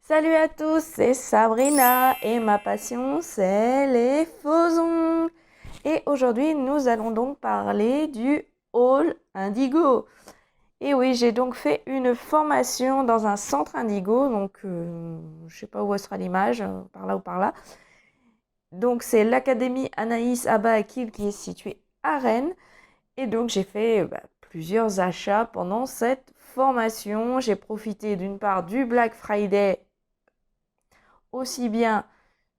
Salut à tous, c'est Sabrina et ma passion c'est les faux ongles. Et aujourd'hui nous allons donc parler du Hall Indigo. Et oui, j'ai donc fait une formation dans un centre Indigo, donc je sais pas où sera l'image, par là ou par là. Donc c'est l'Académie Anaïs Abba Akil qui est située à Rennes. Et donc j'ai fait plusieurs achats pendant cette formation. J'ai profité d'une part du Black Friday aussi bien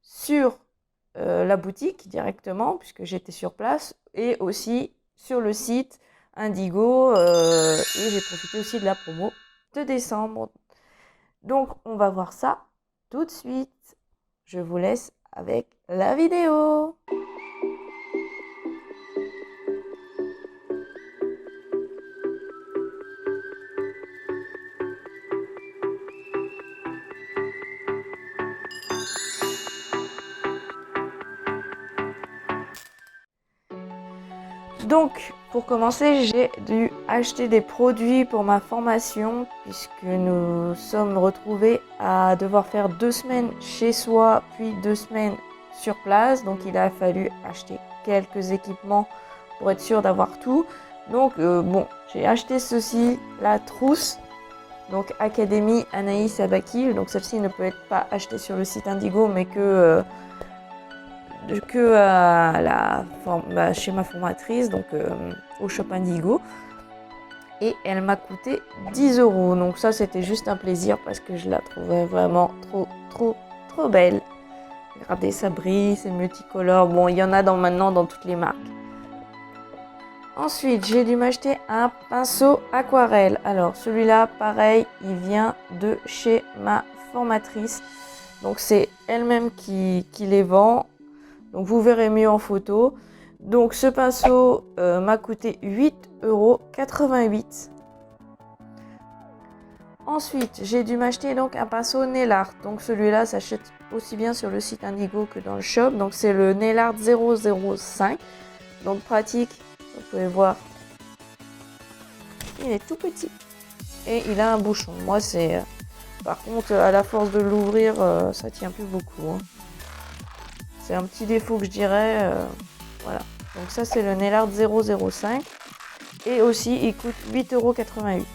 sur la boutique directement, puisque j'étais sur place, et aussi sur le site Indigo, et j'ai profité aussi de la promo de décembre. Donc on va voir ça tout de suite. Je vous laisse avec la vidéo. Donc, pour commencer, j'ai dû acheter des produits pour ma formation puisque nous sommes retrouvés à devoir faire 2 semaines chez soi, puis 2 semaines sur place. Donc, il a fallu acheter quelques équipements pour être sûr d'avoir tout. Donc, j'ai acheté ceci, la trousse. Donc, Académie Anaïs Abakil. Donc, celle-ci ne peut être pas achetée sur le site Indigo, mais que chez ma formatrice, donc au Shop Indigo. Et elle m'a coûté 10 €. Donc ça, c'était juste un plaisir parce que je la trouvais vraiment trop belle. Regardez, ça brille, c'est multicolore. Bon, il y en a maintenant dans toutes les marques. Ensuite, j'ai dû m'acheter un pinceau aquarelle. Alors, celui-là, pareil, il vient de chez ma formatrice. Donc, c'est elle-même qui les vend. Donc vous verrez mieux en photo. Donc ce pinceau m'a coûté 8,88 €. Ensuite, j'ai dû m'acheter donc un pinceau nail art. Donc celui-là s'achète aussi bien sur le site Indigo que dans le shop. Donc c'est le nail art 005. Donc pratique, vous pouvez voir. Il est tout petit. Et il a un bouchon. Moi c'est... par contre, à la force de l'ouvrir, ça tient plus beaucoup. Hein. C'est un petit défaut que je dirais. Voilà. Donc ça c'est le nail art 005. Et aussi il coûte 8,88 €.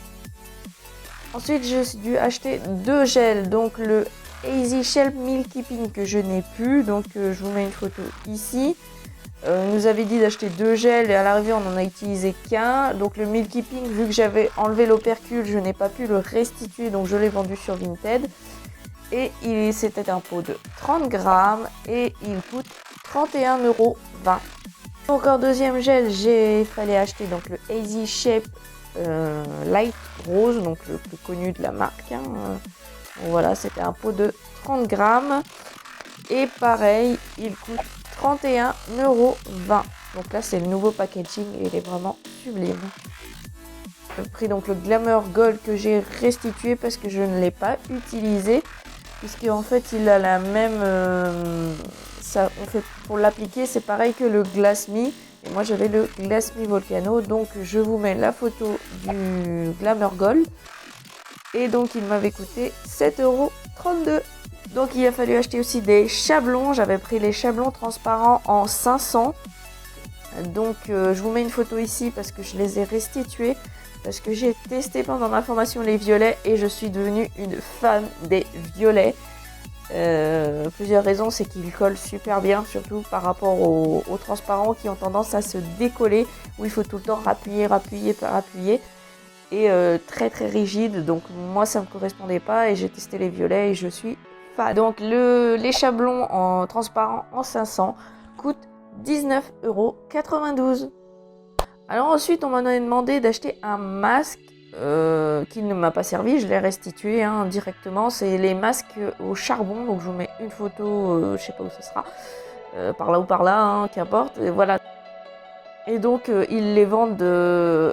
Ensuite j'ai dû acheter 2 gels. Donc le Easy Shell Milky Pink que je n'ai plus. Donc je vous mets une photo ici. Il nous avait dit d'acheter 2 gels et à l'arrivée on n'en a utilisé qu'un. Donc le Milky Pink, vu que j'avais enlevé l'opercule, je n'ai pas pu le restituer. Donc je l'ai vendu sur Vinted. Et c'était un pot de 30 grammes et il coûte 31,20 €. Donc en deuxième gel, il fallait acheter donc le Easy Shape Light Rose, donc le plus connu de la marque. Hein. Donc voilà, c'était un pot de 30 grammes. Et pareil, il coûte 31,20 €. Donc là, c'est le nouveau packaging et il est vraiment sublime. J'ai pris donc le Glamour Gold que j'ai restitué parce que je ne l'ai pas utilisé. Puisque en fait il a la même pour l'appliquer c'est pareil que le Glass Me et moi j'avais le Glass Me Volcano, donc je vous mets la photo du Glamour Gold et donc il m'avait coûté 7,32 €. Donc il a fallu acheter aussi des chablons. J'avais pris les chablons transparents en 500, donc je vous mets une photo ici parce que je les ai restitués. Parce que j'ai testé pendant ma formation les violets et je suis devenue une fan des violets. Plusieurs raisons, c'est qu'ils collent super bien, surtout par rapport aux transparents qui ont tendance à se décoller, où il faut tout le temps appuyer. Et très rigide, donc moi ça ne me correspondait pas et j'ai testé les violets et je suis fan. Donc les chablons en transparent en 500 coûtent 19,92 €. Alors ensuite, on m'a demandé d'acheter un masque qui ne m'a pas servi. Je l'ai restitué directement. C'est les masques au charbon. Donc je vous mets une photo, je sais pas où ce sera, par là ou par là, qu'importe. Et voilà. Et donc ils les vendent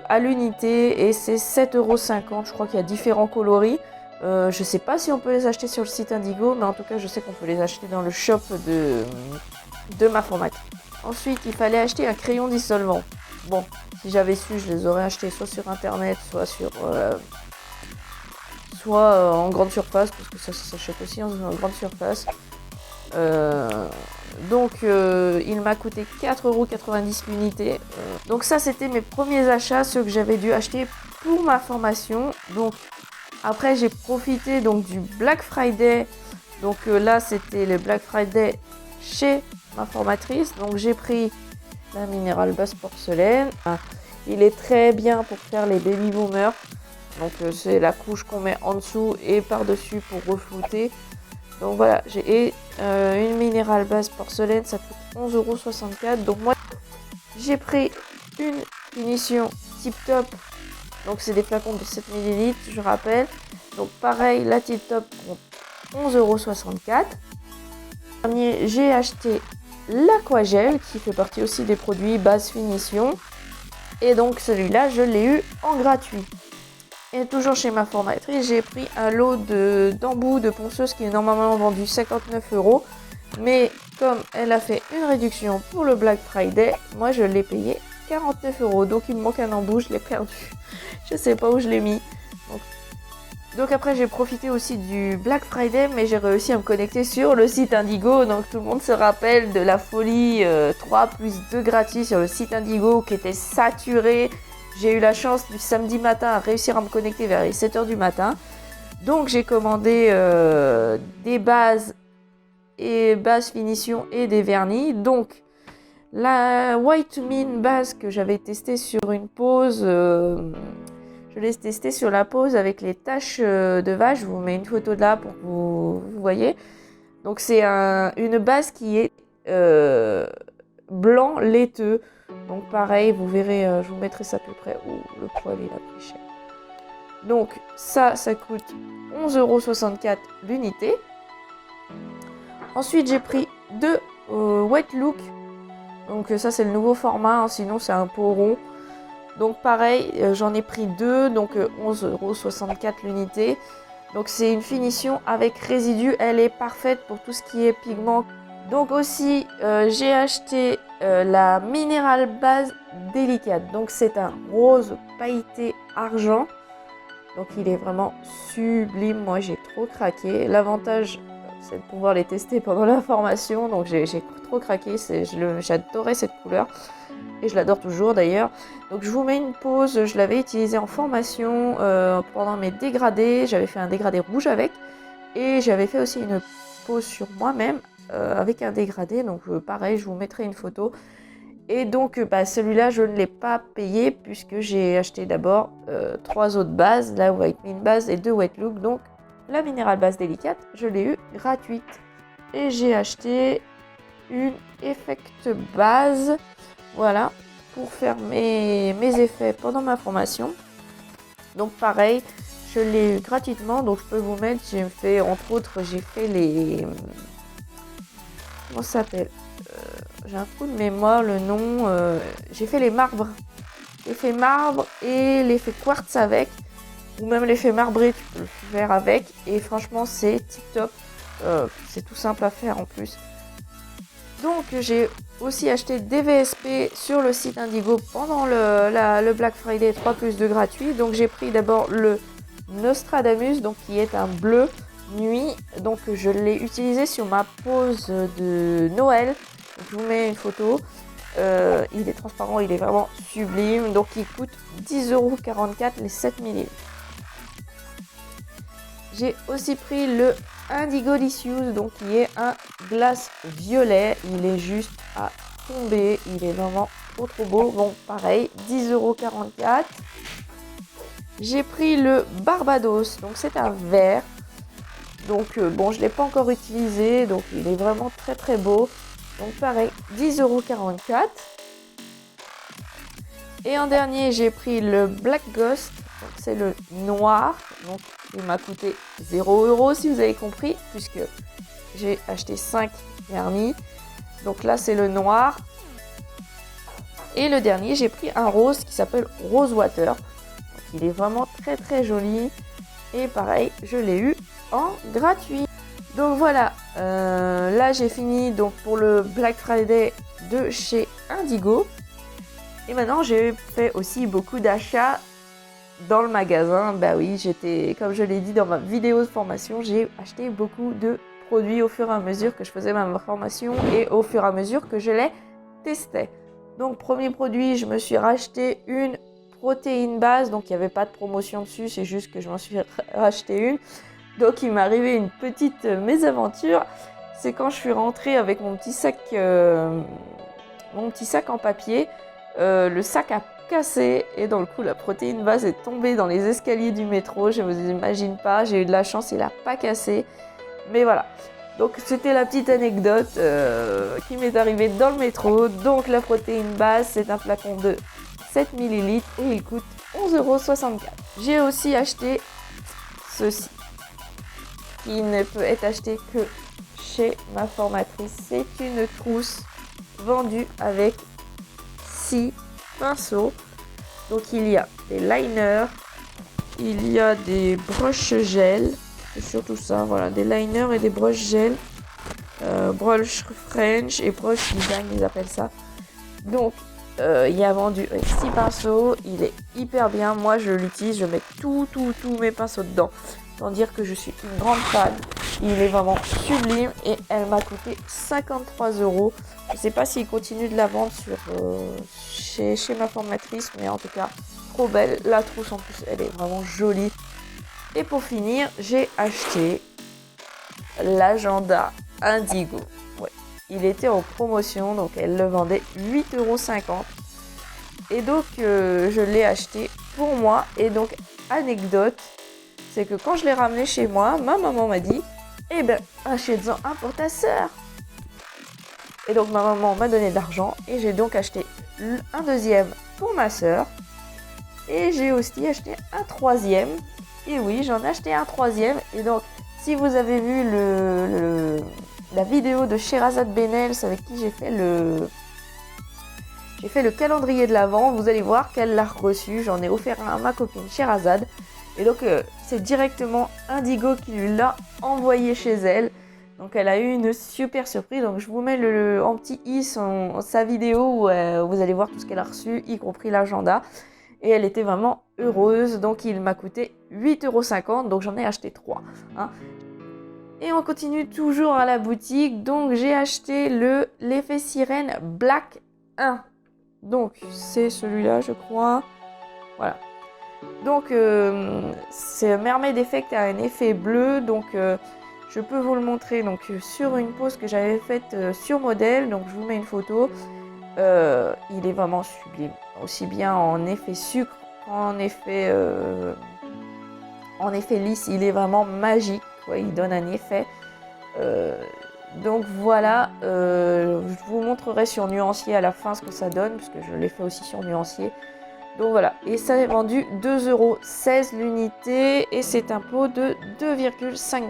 à l'unité et c'est 7,50 €. Je crois qu'il y a différents coloris. Je sais pas si on peut les acheter sur le site Indigo, mais en tout cas je sais qu'on peut les acheter dans le shop de ma formatrice. Ensuite, il fallait acheter un crayon dissolvant. Bon, si j'avais su, je les aurais achetés soit sur internet, soit soit en grande surface, parce que ça s'achète aussi en grande surface. Donc il m'a coûté 4,90 € l'unité. Donc ça c'était mes premiers achats, ceux que j'avais dû acheter pour ma formation. Donc après j'ai profité donc du Black Friday. Donc là c'était le Black Friday chez ma formatrice. Donc j'ai pris la Mineral Base Porcelaine. Il est très bien pour faire les baby boomers. Donc c'est la couche qu'on met en dessous et par dessus pour reflouter. Donc voilà, j'ai une Mineral Base Porcelaine, ça coûte 11,64 €. Donc moi j'ai pris une finition Tip Top. Donc c'est des flacons de 7 ml, je rappelle. Donc pareil, la Tip Top compte 11,64 €. J'ai acheté l'Aquagel qui fait partie aussi des produits base finition. Et donc celui-là, je l'ai eu en gratuit. Et toujours chez ma formatrice, j'ai pris un lot d'embouts de ponceuse qui est normalement vendu 59 €. Mais comme elle a fait une réduction pour le Black Friday, moi je l'ai payé 49 €. Donc il me manque un embout, je l'ai perdu. Je sais pas où je l'ai mis. Donc après j'ai profité aussi du Black Friday, mais j'ai réussi à me connecter sur le site Indigo. Donc tout le monde se rappelle de la folie 3 plus 2 gratis sur le site Indigo qui était saturé. J'ai eu la chance du samedi matin à réussir à me connecter vers les 7 h du matin. Donc j'ai commandé des bases et bases finition et des vernis. Donc la White Mine base que j'avais testée sur une pose, je l'ai testée sur la pose avec les taches de vache. Je vous mets une photo de là pour que vous voyez. Donc c'est une base qui est blanc laiteux. Donc pareil, vous verrez, je vous mettrai ça à peu près où le poil il a pris cher. Donc ça coûte 11,64 € l'unité. Ensuite j'ai pris deux Wet Look. Donc ça c'est le nouveau format, hein, sinon c'est un pot rond. Donc pareil, j'en ai pris deux, donc 11,64 € l'unité. Donc c'est une finition avec résidu, elle est parfaite pour tout ce qui est pigment. Donc aussi j'ai acheté la Mineral Base Délicate. Donc c'est un rose pailleté argent. Donc il est vraiment sublime, moi j'ai trop craqué. L'avantage c'est de pouvoir les tester pendant la formation. Donc j'ai trop craqué, j'adorais cette couleur. Et je l'adore toujours d'ailleurs. Donc je vous mets une pose, je l'avais utilisée en formation pendant mes dégradés. J'avais fait un dégradé rouge avec. Et j'avais fait aussi une pose sur moi-même avec un dégradé. Donc pareil, je vous mettrai une photo. Et donc celui-là, je ne l'ai pas payé puisque j'ai acheté d'abord 3 autres bases. La White Mine Base et 2 Wet Look. Donc la Mineral Base Délicate, je l'ai eu gratuite. Et j'ai acheté une Effect Base. Voilà, pour faire mes effets pendant ma formation. Donc pareil, je l'ai eu gratuitement, donc je peux vous mettre, j'ai fait, entre autres, j'ai fait les... Comment ça s'appelle j'ai un trou de mémoire, le nom... j'ai fait les marbres. L'effet marbre et l'effet quartz avec, ou même l'effet marbré, tu peux le faire avec. Et franchement, c'est tip top. C'est tout simple à faire en plus. Donc j'ai aussi acheté des VSP sur le site Indigo pendant le Black Friday 3 plus 2 gratuit. Donc j'ai pris d'abord le Nostradamus, donc qui est un bleu nuit. Donc je l'ai utilisé sur ma pose de Noël. Donc, je vous mets une photo. Il est transparent, il est vraiment sublime. Donc il coûte 10,44 € les 7 ml. J'ai aussi pris le Indigolicious, donc qui est un glace violet. Il est juste à tomber. Il est vraiment trop beau. Bon, pareil, 10,44 €. J'ai pris le Barbados, donc c'est un vert. Donc bon, je ne l'ai pas encore utilisé, donc il est vraiment très beau. Donc pareil, 10,44 €. Et en dernier, j'ai pris le Black Ghost, donc c'est le noir. Donc il m'a coûté 0 € si vous avez compris, puisque j'ai acheté 5 vernis. Donc là, c'est le noir. Et le dernier, j'ai pris un rose qui s'appelle Rose Water. Donc, il est vraiment très joli. Et pareil, je l'ai eu en gratuit. Donc voilà, là j'ai fini donc pour le Black Friday de chez Indigo. Et maintenant j'ai fait aussi beaucoup d'achats dans le magasin. Bah oui, comme je l'ai dit dans ma vidéo de formation, j'ai acheté beaucoup de produits au fur et à mesure que je faisais ma formation et au fur et à mesure que je les testais. Donc premier produit, je me suis racheté une protéine base, donc il n'y avait pas de promotion dessus, c'est juste que je m'en suis racheté une. Donc il m'est arrivé une petite mésaventure, c'est quand je suis rentrée avec mon petit sac en papier, le sac a cassé et dans le coup la protéine base est tombée dans les escaliers du métro, je ne vous imagine pas, j'ai eu de la chance, il n'a pas cassé, mais voilà. Donc c'était la petite anecdote qui m'est arrivée dans le métro. Donc la protéine base, c'est un flacon de 7 ml et il coûte 11,64 €. J'ai aussi acheté ceci, qui ne peut être acheté que chez ma formatrice. C'est une trousse vendue avec 6 pinceaux. Donc il y a des liners, il y a des brushes gel, c'est surtout ça, voilà, des liners et des brushes gel, brush French et brush design, ils appellent ça. Donc il y a vendu 6 pinceaux, il est hyper bien, moi je l'utilise, je mets tous mes pinceaux dedans. Sans dire que je suis une grande fan, il est vraiment sublime et elle m'a coûté 53 €. Je ne sais pas s'il continue de la vendre chez ma formatrice, mais en tout cas trop belle. La trousse en plus elle est vraiment jolie. Et pour finir, j'ai acheté l'agenda Indigo. Ouais, il était en promotion, donc elle le vendait 8,50 €. Et donc je l'ai acheté pour moi. Et donc anecdote, c'est que quand je l'ai ramené chez moi, ma maman m'a dit « Eh ben, achète-en un pour ta sœur !» Et donc ma maman m'a donné de l'argent et j'ai donc acheté un deuxième pour ma sœur. Et j'ai aussi acheté un troisième. Et oui, j'en ai acheté un troisième. Et donc, si vous avez vu la vidéo de Sherazade Benels avec qui j'ai fait le calendrier de l'Avent, vous allez voir qu'elle l'a reçu. J'en ai offert un à ma copine Sherazade. Et donc, c'est directement Indigo qui lui l'a envoyé chez elle. Donc, elle a eu une super surprise. Donc, je vous mets en petit i sa vidéo où vous allez voir tout ce qu'elle a reçu, y compris l'agenda. Et elle était vraiment heureuse. Donc, il m'a coûté 8,50 €. Donc, j'en ai acheté 3. Hein. Et on continue toujours à la boutique. Donc, j'ai acheté l'effet sirène Black 1. Donc, c'est celui-là, je crois. Voilà. Donc, c'est Mermaid Effect a un effet bleu. Donc, je peux vous le montrer donc, sur une pose que j'avais faite sur modèle. Donc, je vous mets une photo. Il est vraiment sublime. Aussi bien en effet sucre qu'en effet lisse. Il est vraiment magique. Ouais, il donne un effet. Donc voilà, je vous montrerai sur nuancier à la fin ce que ça donne, puisque je l'ai fait aussi sur nuancier. Donc voilà, et ça est vendu 2,16 € l'unité et c'est un pot de 2,5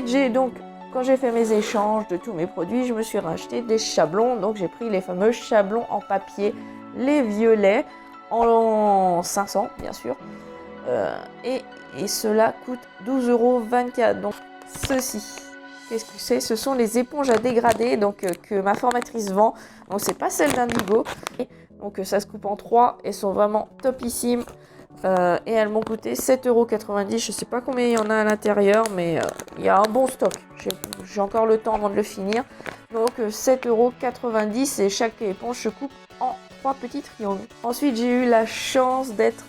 g. Donc, quand j'ai fait mes échanges de tous mes produits, je me suis racheté des chablons. Donc j'ai pris les fameux chablons en papier, les violets, en 500 bien sûr. Et cela coûte 12,24 €. Donc ceci, qu'est-ce que c'est? Ce sont les éponges à dégrader donc, que ma formatrice vend. Donc c'est pas celle d'Indigo. Donc ça se coupe en 3 et sont vraiment topissimes. Et elles m'ont coûté 7,90 €. Je sais pas combien il y en a à l'intérieur, mais il y a un bon stock. J'ai encore le temps avant de le finir. Donc 7,90 € et chaque éponge se coupe en 3 petits triangles. Ensuite, j'ai eu la chance d'être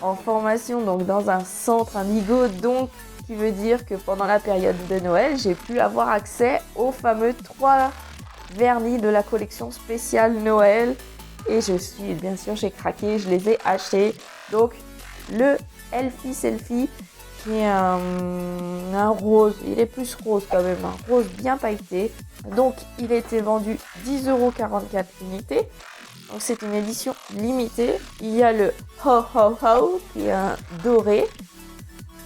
en formation donc dans un centre Indigo, donc qui veut dire que pendant la période de Noël, j'ai pu avoir accès aux fameux 3 vernis de la collection spéciale Noël. Et bien sûr, j'ai craqué, je les ai achetés. Donc, le Elfie Selfie, qui est un rose, il est plus rose quand même, un rose bien pailleté. Donc, il a été vendu 10,44 € l'unité. Donc, c'est une édition limitée. Il y a le Ho Ho Ho, qui est un doré.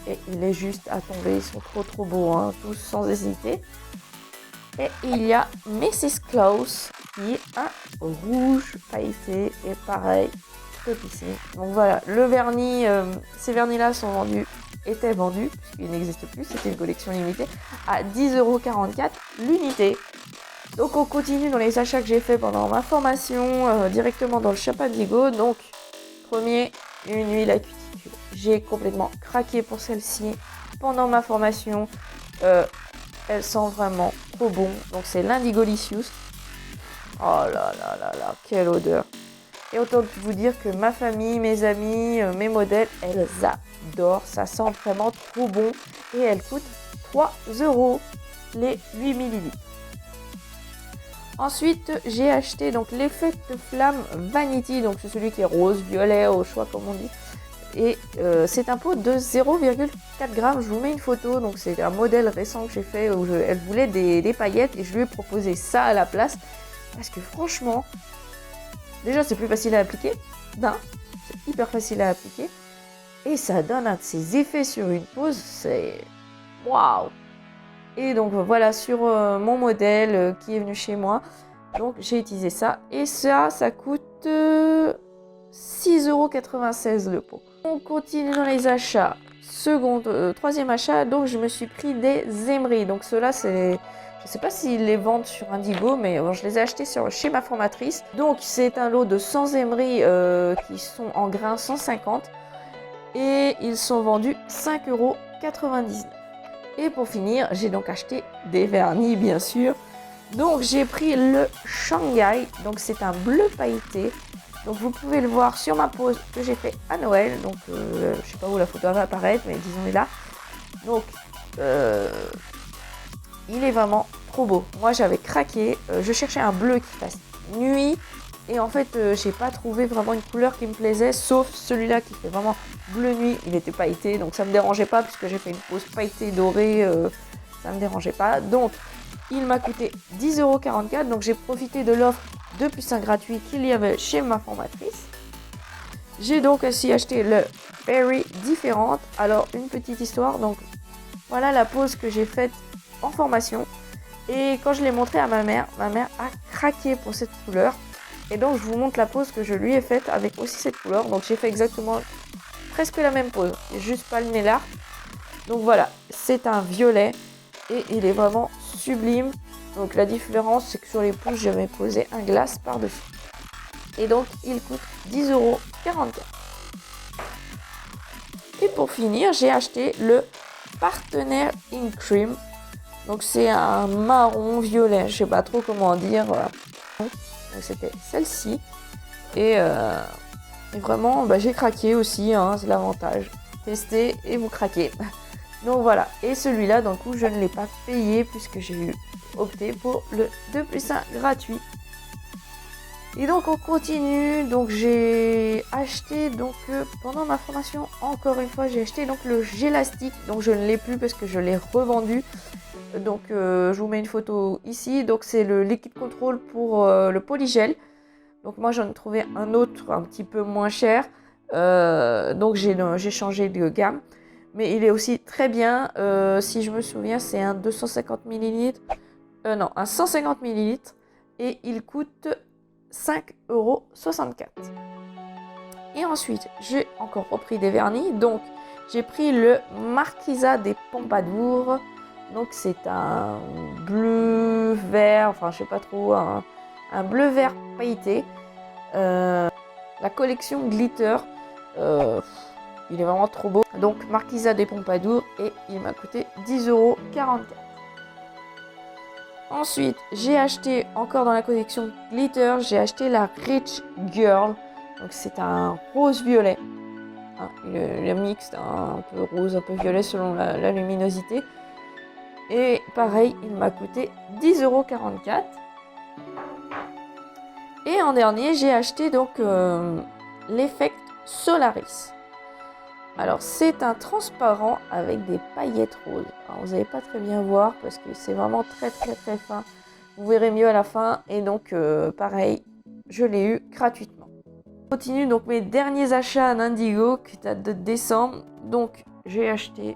Et il est juste à tomber, ils sont trop beaux, hein, tous sans hésiter. Et il y a Mrs. Claus, qui est un rouge pailleté et pareil, topissime. Donc voilà, le vernis, ces vernis-là étaient vendus, puisqu'ils n'existent plus, c'était une collection limitée, à 10,44 € l'unité. Donc on continue dans les achats que j'ai fait pendant ma formation, directement dans le shop Indigo. Donc, premier, une huile à cuticule j'ai complètement craqué pour celle-ci pendant ma formation. Elle sent vraiment trop bon. Donc c'est l'Indigolicious. Oh là là là là, quelle odeur. Et autant vous dire que ma famille, mes amis, mes modèles, elles adorent. Ça sent vraiment trop bon. Et elle coûte 3 € les 8 ml. Ensuite, j'ai acheté donc l'Effect Flamme Vanity. Donc c'est celui qui est rose, violet, au choix comme on dit. Et c'est un pot de 0,4 g. Je vous mets une photo. Donc c'est un modèle récent que j'ai fait où elle voulait des paillettes. Et je lui ai proposé ça à la place. Parce que franchement, déjà c'est plus facile à appliquer. C'est hyper facile à appliquer. Et ça donne un de ses effets sur une pose. C'est waouh! Et donc voilà, sur mon modèle qui est venu chez moi, donc j'ai utilisé ça. Et ça coûte 6,96 € le pot. On continue dans les achats. Troisième achat, donc je me suis pris des Emery. Donc ceux-là, c'est... Je ne sais pas s'ils les vendent sur Indigo, mais bon, je les ai achetés chez ma formatrice. Donc c'est un lot de 100 Emery qui sont en grains 150. Et ils sont vendus 5,99 €. Et pour finir, j'ai donc acheté des vernis, bien sûr. Donc j'ai pris le Shanghai. Donc c'est un bleu pailleté. Donc vous pouvez le voir sur ma pose que j'ai fait à Noël. Donc je ne sais pas où la photo va apparaître, mais disons est là. Donc il est vraiment trop beau. Moi j'avais craqué. Je cherchais un bleu qui fasse nuit. Et en fait, j'ai pas trouvé vraiment une couleur qui me plaisait, sauf celui-là qui fait vraiment bleu nuit. Il était pailleté, donc ça me dérangeait pas puisque j'ai fait une pose pailletée dorée, ça me dérangeait pas. Donc, il m'a coûté 10,44 €. Donc, j'ai profité de l'offre 2+1 gratuit qu'il y avait chez ma formatrice. J'ai donc aussi acheté le Berry Différente. Alors, une petite histoire. Donc, voilà la pose que j'ai faite en formation. Et quand je l'ai montré à ma mère a craqué pour cette couleur. Et donc je vous montre la pose que je lui ai faite avec aussi cette couleur. Donc j'ai fait exactement presque la même pose. J'ai juste palmé l'arc. Donc voilà, c'est un violet. Et il est vraiment sublime. Donc la différence c'est que sur les pouces j'avais posé un glace par-dessus. Et donc il coûte 10,44 €. Et pour finir, j'ai acheté le Partenaire Ink Cream. Donc c'est un marron violet. Je sais pas trop comment dire. Voilà. Donc c'était celle-ci. Et vraiment, j'ai craqué aussi, hein, c'est l'avantage. Testez et vous craquez. Donc voilà. Et celui-là, d'un coup, je ne l'ai pas payé puisque j'ai opté pour le 2+1 gratuit. Et donc on continue. Donc j'ai acheté pendant ma formation, encore une fois, j'ai acheté donc le Gélastique. Donc je ne l'ai plus parce que je l'ai revendu. Donc je vous mets une photo ici. Donc c'est le liquide contrôle pour le polygel. Donc moi j'en ai trouvé un autre un petit peu moins cher. Donc j'ai changé de gamme. Mais il est aussi très bien. Si je me souviens, c'est un 250 ml. Non, un 150 ml. Et il coûte 5,64 €. Et ensuite, j'ai encore repris des vernis. Donc j'ai pris le Marquisa des Pompadour. Donc c'est un bleu vert, enfin je sais pas trop, un bleu vert pailleté. La collection Glitter, il est vraiment trop beau. Donc Marquisa des Pompadour et il m'a coûté 10,44 €. Ensuite, j'ai acheté encore dans la collection Glitter, j'ai acheté la Rich Girl. Donc c'est un rose violet. Hein, le mixte, un peu rose, un peu violet selon la luminosité. Et pareil, il m'a coûté 10,44 €. Et en dernier, j'ai acheté donc l'Effect Solaris. Alors, c'est un transparent avec des paillettes roses. Alors, vous n'allez pas très bien voir parce que c'est vraiment très très très fin. Vous verrez mieux à la fin. Et donc, pareil, je l'ai eu gratuitement. Je continue donc mes derniers achats à Indigo qui datent de décembre. Donc, j'ai acheté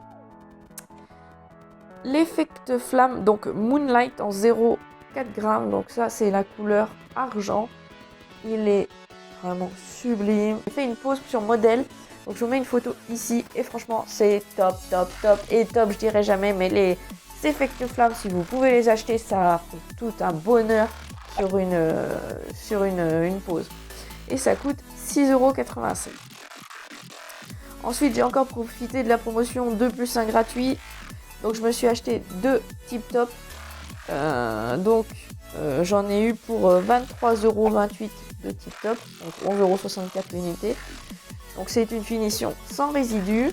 l'Effect Flamme, donc Moonlight en 0,4 g. Donc ça, c'est la couleur argent. Il est vraiment sublime. J'ai fait une pause sur modèle. Donc je vous mets une photo ici. Et franchement, c'est top, top, top. Et top, je dirais jamais. Mais les Effect Flamme, si vous pouvez les acheter, ça fait tout un bonheur sur une pause. Et ça coûte 6,85 €. Ensuite, j'ai encore profité de la promotion 2 plus 1 gratuit. Donc, je me suis acheté 2 Tip Top. J'en ai eu pour 23,28 € de Tip Top. Donc, 11,64 € l'unité. Donc, c'est une finition sans résidus.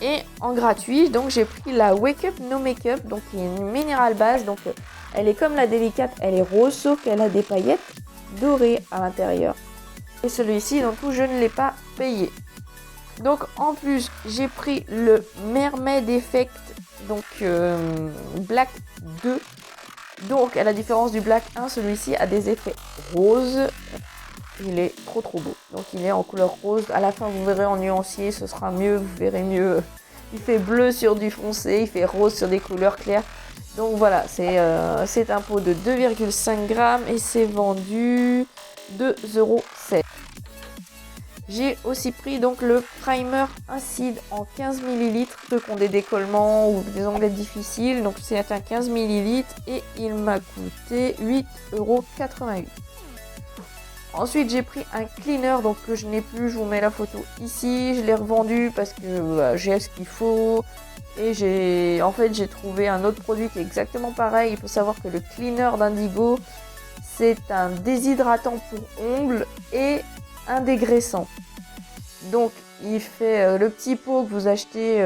Et en gratuit, donc j'ai pris la Wake Up No Makeup, donc qui est une minérale base. Donc, elle est comme la délicate, elle est rose, sauf qu'elle a des paillettes dorées à l'intérieur. Et celui-ci, donc je ne l'ai pas payé. Donc en plus, j'ai pris le Mermaid Effect, donc Black 2. Donc à la différence du Black 1, celui-ci a des effets roses. Il est trop beau. Donc il est en couleur rose. À la fin, vous verrez en nuancier, ce sera mieux, vous verrez mieux. Il fait bleu sur du foncé, il fait rose sur des couleurs claires. Donc voilà, c'est un pot de 2,5 grammes et c'est vendu 2,16 €. J'ai aussi pris donc le primer Incide en 15 ml, ceux qui ont des décollements ou des ongles difficiles. Donc c'est un 15 ml et il m'a coûté 8,88 €. Ensuite j'ai pris un cleaner donc que je n'ai plus, je vous mets la photo ici. Je l'ai revendu parce que j'ai ce qu'il faut. Et j'ai trouvé un autre produit qui est exactement pareil. Il faut savoir que le cleaner d'Indigo, c'est un déshydratant pour ongles et un dégraissant. Donc il fait le petit pot que vous achetez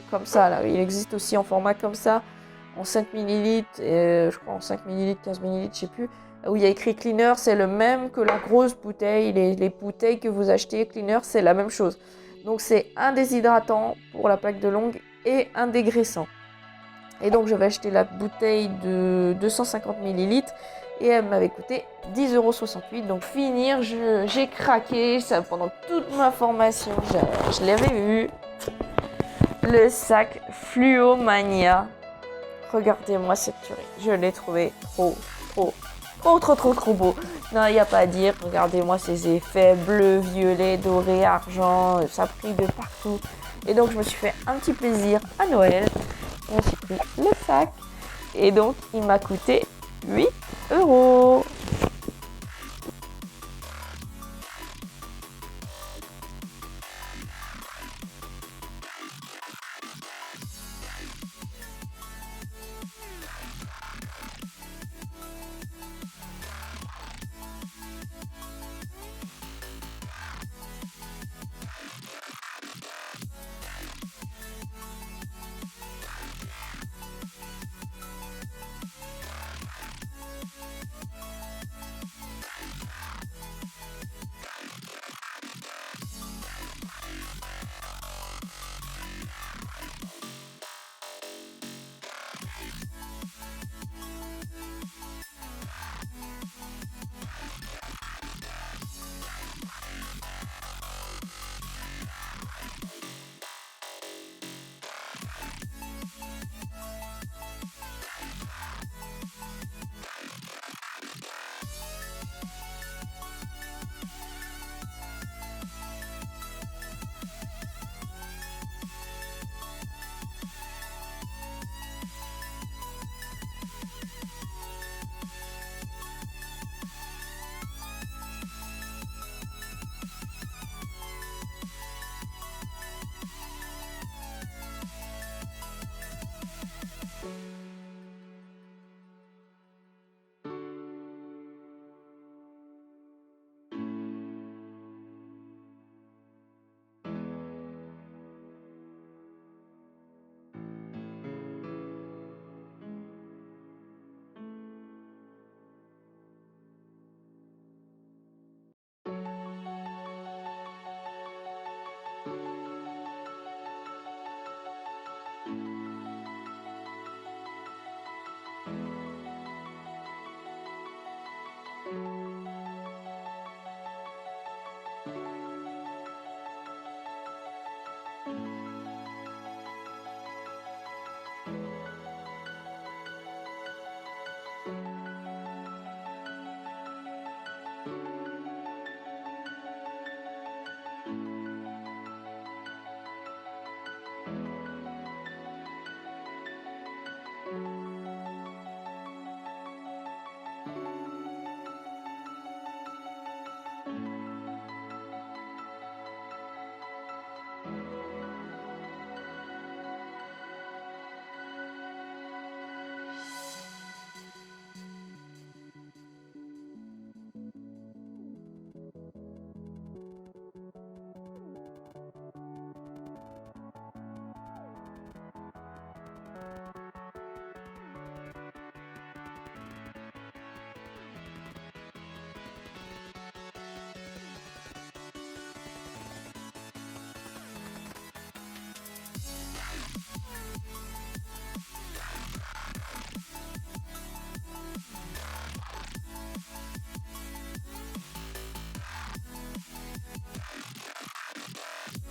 comme ça là. Il existe aussi en format comme ça, en 5 ml, je crois en 5 ml, 15 ml, je sais plus, où il y a écrit cleaner. C'est le même que la grosse bouteille. Les bouteilles que vous achetez cleaner, c'est la même chose. Donc c'est un déshydratant pour la plaque de l'ongle et un dégraissant. Et donc je vais acheter la bouteille de 250 ml et elle m'avait coûté 10,68 €. Donc finir, j'ai craqué. Ça, pendant toute ma formation, je l'avais eu. Le sac Fluomania. Regardez-moi cette tuerie. Je l'ai trouvé trop beau. Non, il n'y a pas à dire. Regardez-moi ces effets bleu, violet, doré, argent. Ça brille de partout. Et donc je me suis fait un petit plaisir à Noël. Et j'ai pris le sac. Et donc il m'a coûté 8 €.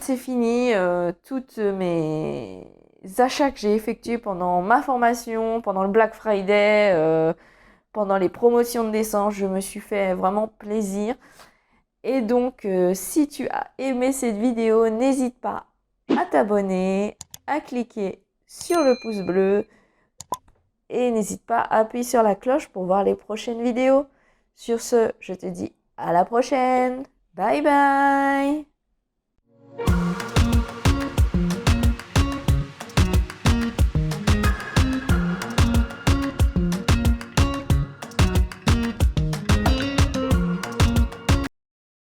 c'est fini. Toutes mes achats que j'ai effectués pendant ma formation, pendant le Black Friday, pendant les promotions de décembre, je me suis fait vraiment plaisir. Et donc, si tu as aimé cette vidéo, n'hésite pas à t'abonner, à cliquer sur le pouce bleu et n'hésite pas à appuyer sur la cloche pour voir les prochaines vidéos. Sur ce, je te dis à la prochaine. Bye bye!